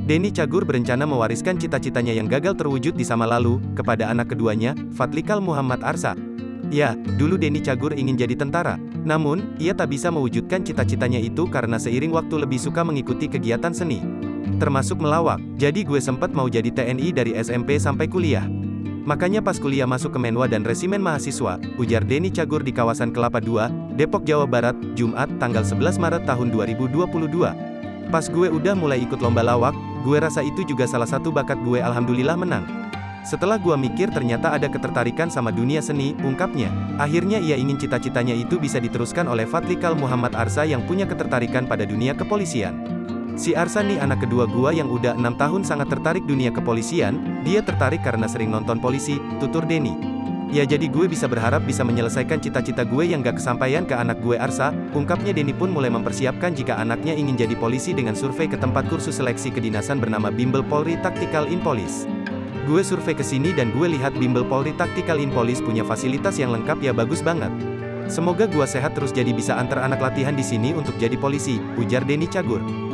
Denny Cagur berencana mewariskan cita-citanya yang gagal terwujud di masa lalu, kepada anak keduanya, Fatlikal Muhammad Arsa. Ya, dulu Denny Cagur ingin jadi tentara. Namun, ia tak bisa mewujudkan cita-citanya itu karena seiring waktu lebih suka mengikuti kegiatan seni. Termasuk melawak. Jadi gue sempet mau jadi TNI dari SMP sampai kuliah. Makanya pas kuliah masuk ke Menwa dan Resimen Mahasiswa, ujar Denny Cagur di kawasan Kelapa II, Depok, Jawa Barat, Jumat, tanggal 11 Maret tahun 2022. Pas gue udah mulai ikut lomba lawak, gue rasa itu juga salah satu bakat gue, alhamdulillah menang. Setelah gue mikir ternyata ada ketertarikan sama dunia seni, ungkapnya. Akhirnya ia ingin cita-citanya itu bisa diteruskan oleh Fatlikal Muhammad Arsa yang punya ketertarikan pada dunia kepolisian. Si Arsa nih anak kedua gua yang udah 6 tahun sangat tertarik dunia kepolisian, dia tertarik karena sering nonton polisi, tutur Denny. Ya jadi gue bisa berharap bisa menyelesaikan cita-cita gue yang gak kesampaian ke anak gue Arsa, ungkapnya. Denny pun mulai mempersiapkan jika anaknya ingin jadi polisi dengan survei ke tempat kursus seleksi kedinasan bernama Bimbel Polri Tactical in Police. Gue survei ke sini dan gue lihat Bimbel Polri Tactical in Police punya fasilitas yang lengkap, ya bagus banget. Semoga gua sehat terus jadi bisa antar anak latihan di sini untuk jadi polisi, ujar Denny Cagur.